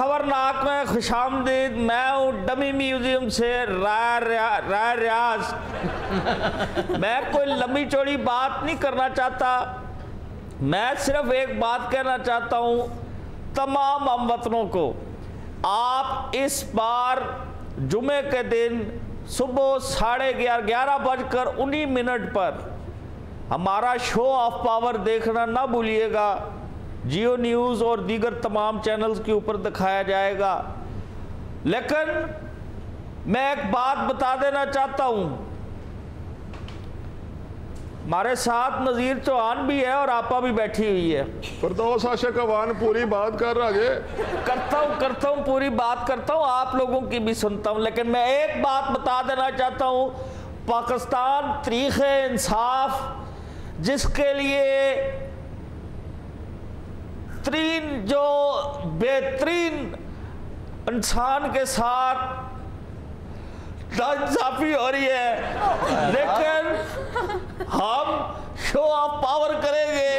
खबरनाक में खुशामदीद। मैं हूँ डमी म्यूजियम से राय रियाज। मैं कोई लंबी चौड़ी बात नहीं करना चाहता, मैं सिर्फ एक बात कहना चाहता हूँ तमाम हमवतनों को। आप इस बार जुमे के दिन सुबह 11:30 पर हमारा शो ऑफ पावर देखना ना भूलिएगा। जियो न्यूज़ और दीगर तमाम चैनल्स के ऊपर दिखाया जाएगा। लेकिन मैं एक बात बता देना चाहता हूँ, हमारे साथ नज़ीर चौहान भी है और आपा भी बैठी हुई है। फिरदौस आशिक अवान पूरी बात कर रहा है। करता हूँ पूरी बात करता हूँ, आप लोगों की भी सुनता हूँ। लेकिन मैं एक बात बता देना चाहता हूँ, पाकिस्तान तरीक़े-ए-इंसाफ जिसके लिए जो बेहतरीन इंसान के साथ नाइंसाफी हो रही है, लेकिन हम शो ऑफ पावर करेंगे।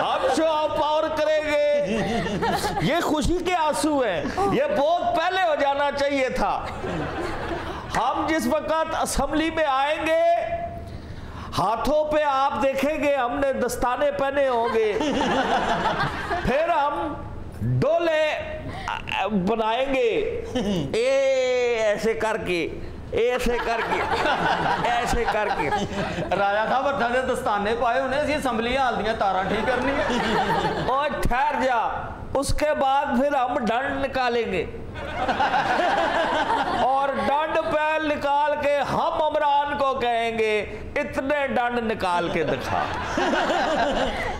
हम शो ऑफ पावर करेंगे। ये खुशी के आंसू हैं, ये बहुत पहले हो जाना चाहिए था। हम जिस वक्त असेंबली में आएंगे, हाथों पे आप देखेंगे हमने दस्ताने पहने होंगे, फिर हम डोले बनाएंगे ऐसे करके ऐसे करके। राजा साहब अठा दे दस्ताने पाए उन्हें सी असम्बली हाल दियां तारा ठीक करनी है। और ठहर जा, उसके बाद फिर हम डंड निकालेंगे और डंड पैर निकाल के हम इमरान को कहेंगे इतने डंड निकाल के दिखा।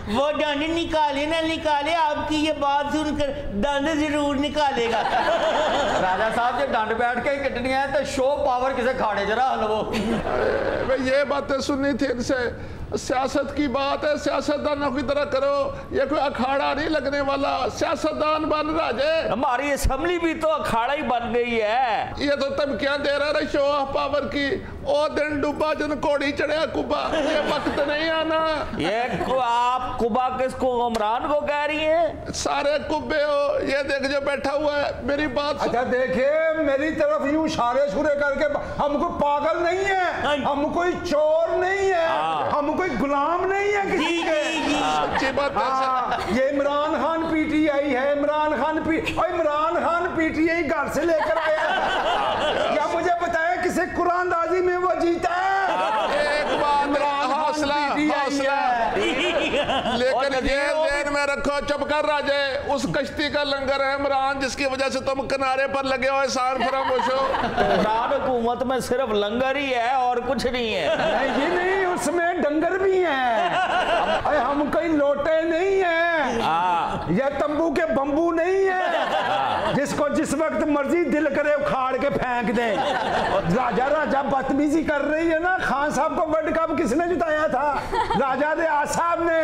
वो डंड निकाले ना निकाले, आपकी ये बात सुनकर डंड जरूर निकालेगा। राजा साहब जो डंड बैठ के कटनी है तो शो पावर किसे खाड़े जरा हलवो। ये बातें सुननी थी इनसे। सियासत की बात है, सियासतदानों की तरह करो। ये कोई अखाड़ा नहीं लगने वाला, सियासतदान बन राजे। हमारी असेंबली भी तो अखाड़ा ही बन गई है। ये तो धमकियां दे रहा है शो ऑफ पावर की। ओ दिन डूबा जन कोड़ी चढ़िया कुबा, ये वक्त नहीं आना। ये आप कुबा किसको, इमरान को कह रही हैं? सारे कुब्बे हो। ये देख जो बैठा हुआ है, मेरी बात। अच्छा देखिए, मेरी तरफ यूं इशारे शुरे करके, हम कोई पागल नहीं है, हम कोई चोर नहीं है, हम कोई गुलाम नहीं है किसी के। अच्छी बात है। ये इमरान खान पीटीआई है, इमरान खान पीटीआई घर से लेकर आया है। या मुझे बताया किसी कुरानदाजी में वो जीता है। एक बात, हौसला लेकिन ये ज़हन में रखो, चुप कर राजे। उस कश्ती का लंगर है इमरान, जिसकी वजह से तुम किनारे पर लगे हो, एहसान फरामोश हो। इमरान हुकूमत में सिर्फ लंगर ही है और कुछ नहीं है। नहीं, उसमें डंगर भी हैं। हम कोई लोटे नहीं है, या तंबू के बम्बू नहीं है जिसको जिस वक्त मर्जी दिल करे उखाड़ के फेंक दे। राजा बदतमीजी कर रही है ना। खान साहब को वर्ल्ड कप किसने जिताया था? राजा रियाज साहब ने।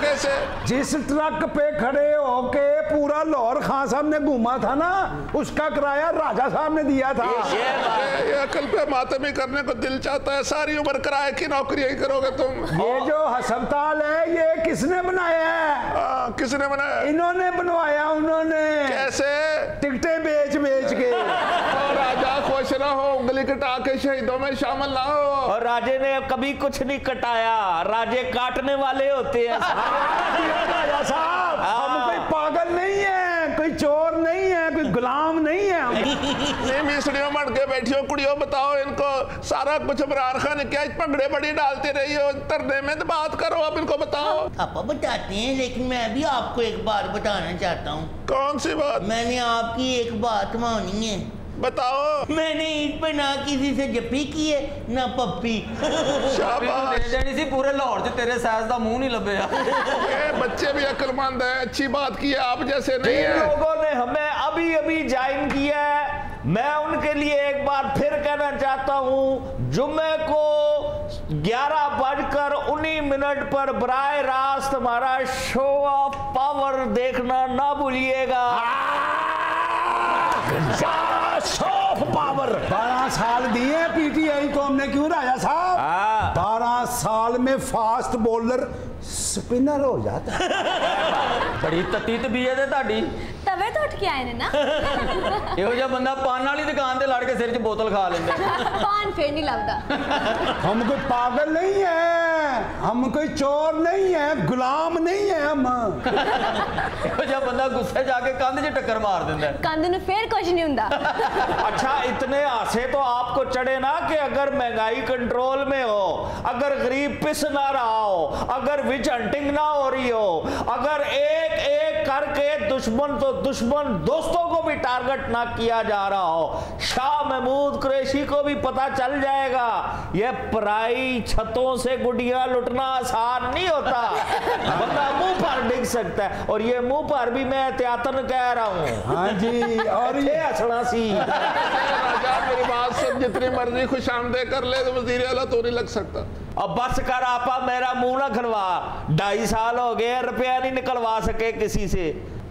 कैसे? जिस ट्रक पे खड़े होके पूरा लाहौर खान साहब ने घूमा था ना, उसका किराया राजा साहब ने दिया था। ये अकल पे मातमी करने को दिल चाहता है। सारी उम्र किराए की नौकरी ही करोगे तुम। ये जो अस्पताल है, ये किसने बनाया है? किसने बनाया? इन्होंने बनवाया। उन्होंने कैसे? टिकटें बेच के। राजा खुश ना हो, उंगली कटा के शहीदों में शामिल ना हो। और राजे ने कभी कुछ नहीं कटाया, राजे काटने वाले होते हैं। राजा साहब, हम कोई पागल नहीं है, कोई चोर नहीं है, कोई गुलाम नहीं है। नहीं मिस्त्रियों मर के बैठी हो, कुड़ियों बताओ इनको सारा कुछ इमरान खान क्या पगड़े बड़ी डालते रही हो तरने में, तो बात करो अब इनको बताओ। पापा बताते हैं, लेकिन मैं भी आपको एक बात बताना चाहता हूँ। कौन सी बात? मैंने आपकी एक बात मानी है। बताओ। मैंने ईद पे ना किसी से जप्पी की है ना पप्पी। शाबाश। सी पूरे लाहौर से तेरे साइज का मुंह नहीं लभे। ये बच्चे भी अक्लमंद है, अच्छी बात की है, आप जैसे नहीं है। लोगों ने हमें अभी ज्वाइन किया है। मैं उनके लिए एक बार फिर कहना चाहता हूँ, जुम्मे को 11:19 पर बराह रास्त हमारा शो ऑफ पावर देखना ना भूलिएगा। पावर 12 साल दिए पीटीआई को हमने, क्यों राजा साहब? 12 साल में फास्ट बॉलर स्पिनर हो जाता है। बड़ी तत्ती तबीयत है ਤੁਹਾਡੀ तवे तो उठ के आए ने ना ਇਹੋ ਜਿਹਾ ਬੰਦਾ ਪਾਨ ਵਾਲੀ ਦੁਕਾਨ ਤੇ ਲੜ ਕੇ ਸਿਰ 'ਚ ਬੋਤਲ ਖਾ ਲੈਂਦਾ पान फिर नहीं लगता। हम कोई पागल नहीं है, हम कोई चोर नहीं है, गुलाम नहीं है हम। ਇਹੋ ਜਿਹਾ ਬੰਦਾ ਗੁੱਸੇ ਜਾ ਕੇ ਕੰਧ 'ਚ ਟੱਕਰ ਮਾਰ ਦਿੰਦਾ कंध नु फिर कुछ नहीं हुंदा। अच्छा इतने आसे तो आपको चढ़े ना कि अगर महंगाई कंट्रोल में हो, अगर गरीब पिस ना रहा हो, अगर विच हंटिंग ना हो रही हो, अगर एक एक करके दुश्मन तो दुश्मन दोस्तों को भी टारगेट ना किया जा रहा हो, शाह महमूद कुरैशी को भी पता चल जाएगा ये पराई छतों से गुड़िया लुटना आसान नहीं होता। बंदा मुंह पर डिग सकता है, और ये मुंह पर भी मैं एहतियातन कह रहा हूँ। हाँ जी, और ये हंसना सी राजा मेरी बात सुन, जितनी मर्जी खुशामदीद कर ले तो वजीर आला तो नहीं लग सकता। अब बस कर आपा मेरा मुंह ना खलवा, 2.5 साल हो गए रुपया नहीं निकलवा सके किसी से।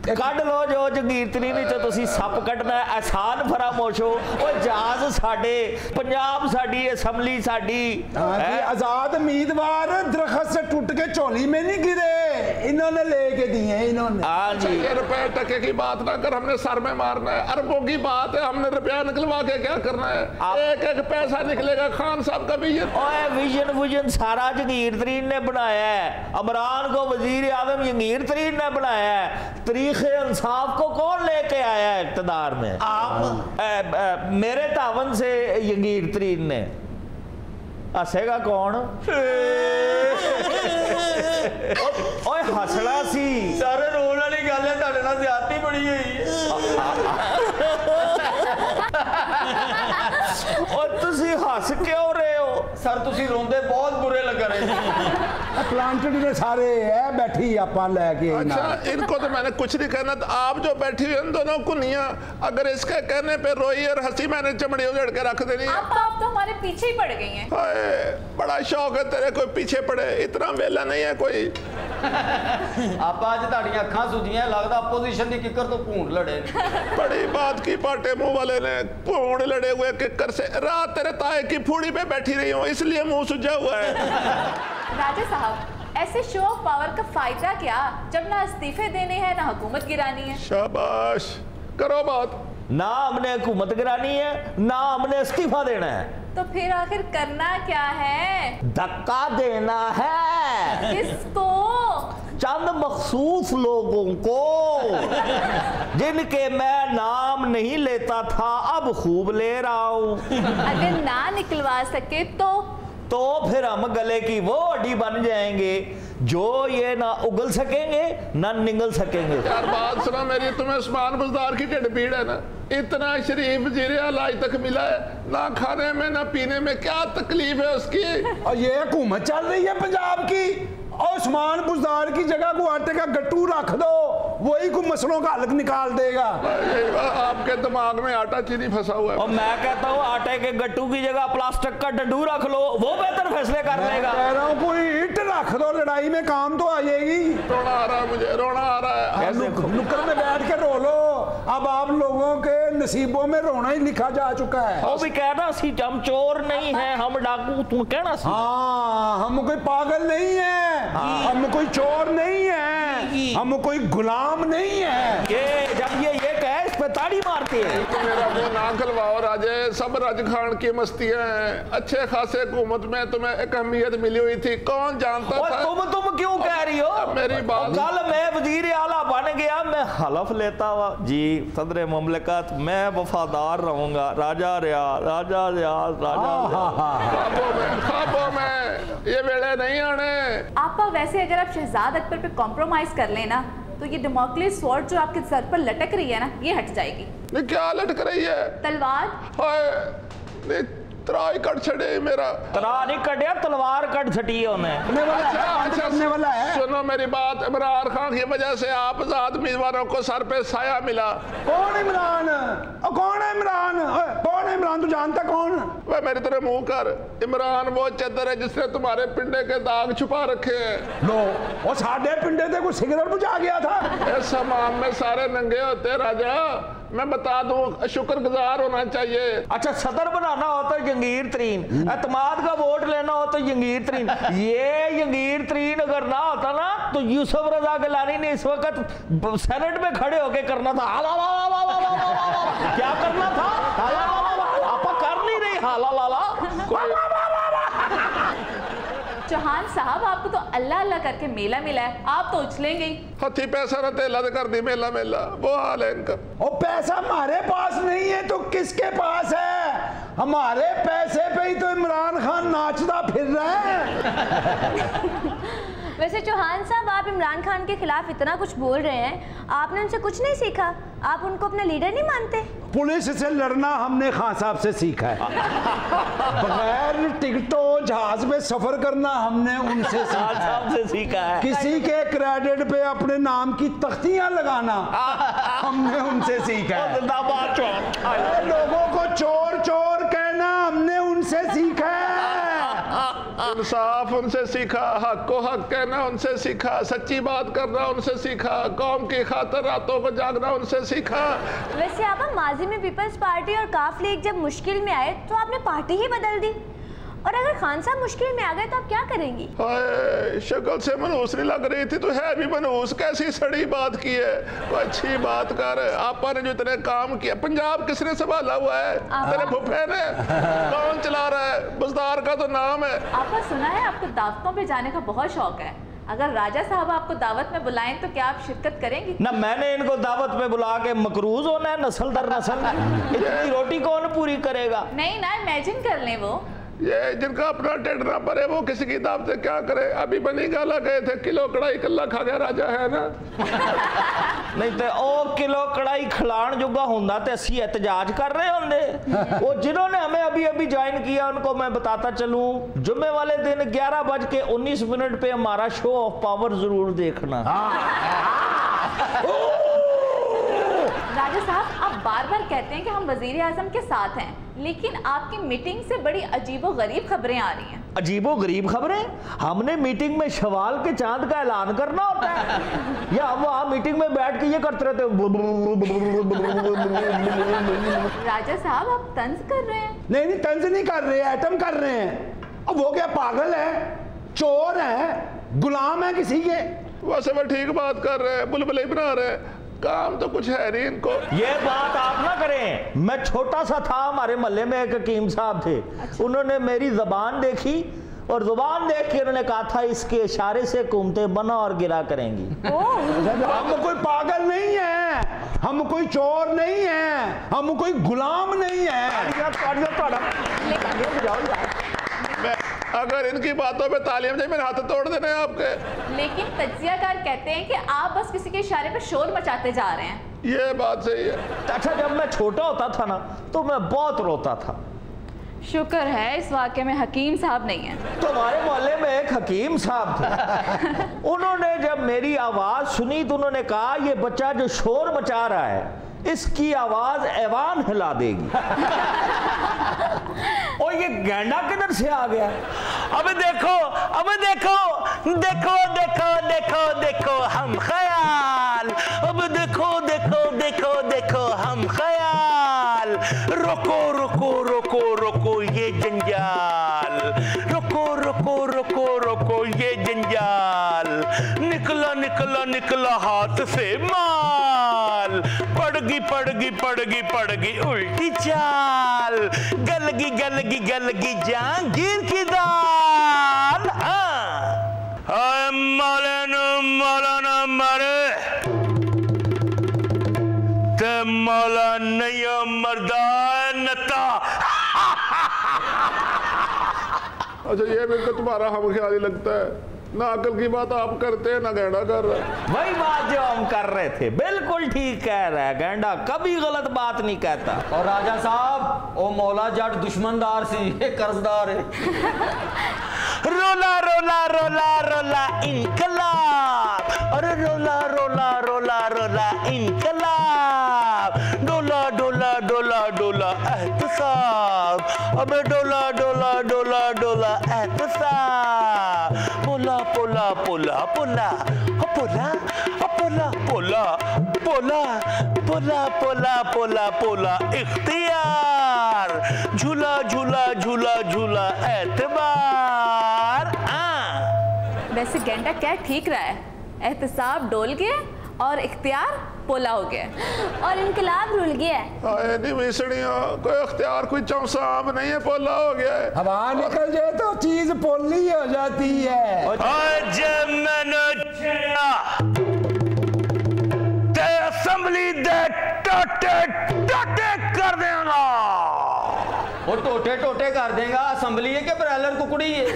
ਕੱਢ ਲੋ ਜੋ ਜਗੀਰ ਤਰੀਨ ਚ ਤੁਸੀਂ ਸੱਪ ਕੱਢਣਾ ਆਸਾਨ ਫਰਾਮੋਸ਼ੋ ਉਹ ਜਹਾਜ਼ ਸਾਡੇ ਪੰਜਾਬ ਸਾਡੀ ਅਸੈਂਬਲੀ ਸਾਡੀ हाँ जी, आजाद उम्मीदवार दरख्त से टूट के चोली में नहीं गिरे, इन्होंने लेके दिए इन्होंने। हाँ जी ये रुपए टके की बात ना कर, हमने सर में मारना है। अरबों की बात है, हमने रुपया निकलवा के क्या करना है? एक एक पैसा निकलेगा। खान साहब का विजन, ओए विजन सारा जगीर तरीन ने बनाया है। इमरान को वजीर आजम जगीर तरीन ने बनाया है। तरीके इंसाफ को कौन लेके आया है इक़्तिदार में? आप मेरे तावन से जगीर तरीन ने। हसेगा कौन? ओए हसना सी ਸਾਰੇ ਰੋਣ ਵਾਲੀ ਗੱਲ ਹੈ ਤੁਹਾਡੇ ਨਾਲ ਜ਼ਿਆਦਤੀ ਬੜੀ ਹੋਈ ਹੈ और तुसी हस क्यों रहे हो? ਸਰ ਤੁਸੀਂ ਰੋਂਦੇ ਬਹੁਤ ਬੁਰੇ ਲੱਗ ਰਹੇ ਜੀ प्लांटेड ने सारे है बैठी आपा लेके अच्छा इनको तो मैंने कुछ नहीं कहना। तो आप जो बैठी हुई इन दोनों कुनिया, अगर इसके कहने पे रोई और हंसी, मैंने चमड़ी उजड़ के रख देनी है। आप तो हमारे पीछे ही पड़ गई हैं। हाय, बड़ा शौक है तेरे कोई पीछे पड़े, इतना वेला नहीं है कोई। ਆਪਾਂ ਅੱਜ ਤੁਹਾਡੀਆਂ ਅੱਖਾਂ ਸੁਜੀਆਂ ਲੱਗਦਾ ਆਪੋਜੀਸ਼ਨ ਦੀ ਕਿੱਕਰ ਤੋਂ ਭੂੰਡ ਲੜੇ ਨੇ बड़ी बात की पाटे मुंह वाले ने भूड लड़े हुए किक्कर से। रात तेरे ताए की फूड़ी पे बैठी रही हूँ, इसलिए मुंह सुजा हुआ है। राजा साहब, ऐसे शो ऑफ पावर का फायदा क्या जब ना इस्तीफे देने हैं ना हुकूमत गिरानी है? शाबाश, करो बात। ना हमने हुकूमत गिरानी है, ना हमने इस्तीफा देना है। तो फिर आखिर करना क्या है? धक्का देना है किसको? चंद मखसूस लोगों को जिनके मैं नाम नहीं लेता था, अब खूब ले रहा हूं। अगर ना निकलवा सके तो फिर हम गले की वो अड्डी बन जाएंगे जो ये ना उगल सकेंगे ना निगल सकेंगे। यार बात सुनो मेरी, तुम्हें उस्मान बुज़दार की ढिड पीड़ है ना? इतना शरीफ वज़ीर आला आज तक मिला है ना, खाने में ना पीने में, क्या तकलीफ है उसकी? और ये हुकूमत चल रही है पंजाब की, और उस्मान बुज़दार की जगह को आटे का गट्टू रख दो, वही को मसलों का हल निकाल देगा। आपके दिमाग में आटा चीनी फंसा हुआ है। और मैं कहता हूँ आटे के गट्टू की जगह प्लास्टिक का डंडू रख लो, वो बेहतर फैसले कर लेगा। कह रहा हूँ कोई ईंट रख दो, लड़ाई में काम तो आ जाएगी। रोना आ रहा है मुझे, रोना आ रहा है। नुक्कड़ में बैठ के रो लो, अब आप लोगों के नसीबों में रोना ही लिखा जा चुका है। वो भी कहना सी हम चोर नहीं है, हम डाकू, तू कहना सी। हाँ, हम कोई पागल नहीं है, हम कोई चोर नहीं है, हम कोई गुलाम नहीं है। ये जब ये कहे इस पे ताड़ी मारती है। तो मेरा मुंह ना खलवाओ राजे, सब राज खान की मस्तियां हैं। अच्छे खासे हुकूमत में तुम्हें एक अहमियत मिली हुई थी, कौन जानता था? तुम क्यों कह रही हो? मेरी बात, कल मैं वजीर आला बन गया, मैं हलफ लेता हुआ जी सदर मुमलिकत मैं वफादार रहूंगा, राजा रियाज, राजा रियाज, राजा ख्वाबों में ये वेले नहीं आने। आप वैसे अगर आप शहजाद अकबर पे कॉम्प्रोमाइज कर लेना तो ये डेमोक्रेसी स्वॉर्ड जो आपके सर पर लटक रही है ना, ये हट जाएगी। नहीं क्या लटक रही है? तलवार। हाय, तराई कट छड़े मेरा। तरा नहीं कटिया, तलवार कट छटी है उन्हें। करने वाला है। सुनो मेरी बात, इमरान खान की वजह से आप आजाद उम्मीदवारों को सर पे साया मिला। कौन इमरान? कौन है इमरान? कौन है इमरान? तू जानता कौन? वह मेरी तरह मुंह कर। इमरान वो चद्दर है जिसने तुम्हारे पिंडे के दाग छुपा रखे हैं। लो, वो साढ़े पिंडे थे, कोई सिगरेट बुझा गया था। इस समाम में सारे नंगे होते राजा, मैं बता दूं, शुक्रगुजार होना चाहिए। अच्छा, सदर बनाना हो तो जंगीर तरीन, एतमाद का वोट लेना हो तो जंगीर तरीन। ये जंगीर तरीन अगर ना होता ना तो यूसुफ रजा गिलानी ने इस वक्त सेनेट में खड़े होके करना था क्या करना था, आपा कर नहीं रही हाला लाला। चौहान साहब, आपको तो अल्लाह अल्लाह करके मेला मिला है, आप तो उछलेंगे ही। हथी पैसा न तेला कर दी मेला मेला, वो हाल है इनका। और पैसा हमारे पास नहीं है तो किसके पास है? हमारे पैसे पे ही तो इमरान खान नाचता फिर रहा है। वैसे चौहान साहब, आप इमरान खान के खिलाफ इतना कुछ बोल रहे हैं, आपने उनसे कुछ नहीं सीखा? आप उनको अपना लीडर नहीं मानते? पुलिस से लड़ना हमने खान साहब से सीखा है। बगैर टिकटों जहाज में सफर करना हमने उनसे सीखा है। किसी के क्रेडिट पे अपने नाम की तख्तियां लगाना हमने उनसे सीखा है। लोगों को चोर चोर कहना हमने उनसे सीखा है। इंसाफ उनसे सीखा, हक को हक कहना उनसे सीखा, सच्ची बात करना उनसे सीखा, कौम की खातिर रातों को जागना उनसे सीखा। वैसे आप माजी में पीपल्स पार्टी और काफ लीग जब मुश्किल में आए तो आपने पार्टी ही बदल दी, और अगर खान साहब मुश्किल में आ गए तो आप क्या करेंगी? हाय, शक्ल से मनहूस नहीं लग रही थी तो है भी मनहूस। कैसी सड़ी बात की है, तो अच्छी बात कर। आपा ने जो इतने काम किया, पंजाब किसने संभाला हुआ है? तेरे फुफे ने। कौन चला रहा है? बजदार का तो नाम है। आपका सुना है आपको दावतों पे जाने का बहुत शौक है, अगर राजा साहब आपको दावत में बुलाएं तो क्या आप शिरकत करेंगी? ना मैंने इनको दावत में बुला के मकरूज होना है नस्ल दर नस्ल। इतनी रोटी कौन पूरी करेगा? नहीं ना, इमेजिन कर लें वो ये जिनका अपना टेढ़ ना पड़े वो किसी की दावत से क्या करे। अभी बनी गाला गए थे, किलो कढ़ाई कल्ला खा गया राजा है ना। नहीं तो ओ किलो कढ़ाई खिलान जुगा होंदा ते असी एहतजाज कर रहे होंगे। वो जिन्होंने हमें अभी अभी ज्वाइन किया उनको मैं बताता चलूं, जुम्मे वाले दिन 11:19 पे हमारा शो ऑफ पावर जरूर देखना। राजा साहब, आप बार बार कहते हैं कि हम वजीर आजम के साथ हैं, लेकिन आपकी मीटिंग से बड़ी अजीबो गरीब खबरें आ रही हैं। अजीबो गरीब खबरें? हमने मीटिंग में शवाल के चांद का ऐलान करना होता है या हम वहाँ मीटिंग में बैठ के ये करते रहते? राजा साहब, आप तंज कर रहे हैं। नहीं, तंज नहीं कर रहे, एटम कर रहे हैं। अब वो क्या पागल है, चोर है, गुलाम है किसी के? वैसे वो ठीक बात कर रहे हैं, बुलबुल ही बना रहे हैं, काम तो कुछ है नहीं इनको। ये बात आप ना करें। मैं छोटा सा था, हमारे मोहल्ले में एक हकीम साहब थे। उन्होंने मेरी जुबान देखी और जुबान देख के उन्होंने कहा था इसके इशारे से हुकूमतें बना और गिरा करेंगी। हम कोई पागल नहीं है, हम कोई चोर नहीं है, हम कोई गुलाम नहीं है। अगर इनकी बातों पे तालीम जाए मेरे हाथ तोड़ देने हैं आपके। लेकिन तज्जियाकार कहते हैं कि आप बस किसी के इशारे पर शोर मचाते जा रहे हैं। ये बात सही है। अच्छा, जब मैं छोटा होता था ना तो मैं बहुत रोता था। शुक्र है इस वाक़े में हकीम साहब नहीं है। तो हमारे मोहल्ले में एक हकीम साहब थे। उन्होंने जब मेरी आवाज सुनी तो उन्होंने कहा ये बच्चा जो शोर मचा रहा है इसकी आवाज ऐवान हिला देगी। और ये गैंडा किधर से आ गया? अब देखो देखो देखो देखो देखो हम ख्याल, अब देखो देखो देखो देखो हम ख्याल, रोको रोको रोको रोको ये जंजाल, रोको रोको रोको रोको ये जंजाल, निकला निकला निकला हाथ से माल, पड़गी पड़गी पड़गी पड़गी उल्टी चाल, गलगी गलगी गलगी जहांगीर की दाल। मौलाना मौलाना मारे ते मौलाना मर्दान नता। अच्छा, ये बिल्कुल तुम्हारा हम ख्याली लगता है ना। अकल की बात आप करते हैं ना गैंडा कर रहे हैं। वही बात जो हम कर रहे थे, बिल्कुल ठीक कह रहा है गैंडा, कभी गलत बात नहीं कहता। और राजा साहब, ओ मौला जट दुश्मनदार सी, ये कर्जदार है। रोला रोला रोला रोला इनकलाब, अरे रोला रोला रोला रोला इनकलाब, डोला डोला डोला डोला एहतसाब, अबे डोला डोला डोला डोला एहतसाब, पोला पोला पोला पोला पोला पोला पोला पोला पोला पोला पोला पोला इख्तियार, झूला झूला झूला झूला एतबार। वैसे गेंडा क्या ठीक रहा है, एहतसाब डोल गया और इख्तियार पोला हो गया और इनकलाब रुल गया है। आए नहीं मिसड़ियों, कोई इख्तियार कोई चौसा आम नहीं है, पोला हो गया है। हवा निकल जाए तो चीज पोली हो जाती है। जब मैंने असेंबली दे टोटे टोटे कर देगा। वो टोटे टोटे कर देगा, असेंबली है कि ब्रायलर कुकड़ी है?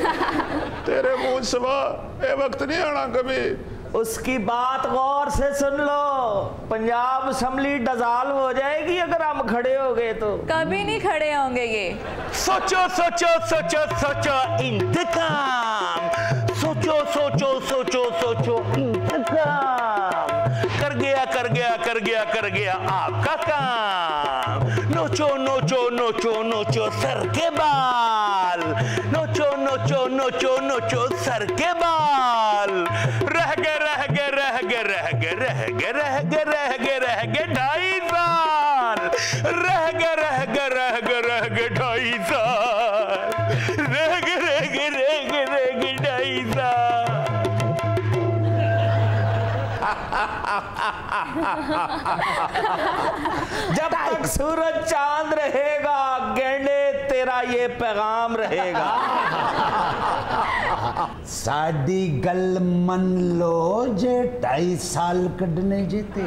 तेरे मुंह सवा ये वक्त नहीं आना कभी। उसकी बात गौर से सुन लो, पंजाब असेंबली डिसॉल्व हो जाएगी अगर हम खड़े हो गए तो। कभी नहीं खड़े होंगे ये। सोचो सोचो सोचो सोचो इंतकाम, सोचो सोचो सोचो सोचो इंतकाम। कर गया कर गया कर गया कर गया आपका काम। नोचो नोचो नोचो नोचो सर के बाल, नोचो नोचो नोचो नोचो सर के बाल। रह गए रह गए रह गए रह गए रह गए रह गए रह गए रह गए 2.5 साल, रह गए रह गए रह गए रह गए 2.5 साल, रह गए रह गए रह गए रह गए 2.5 साल। जब तक सूरज चांद रहेगा गेंडे तेरा ये पैगाम रहेगा। साडी गल मन लो जे 2.5 साल कढ़ने जेते।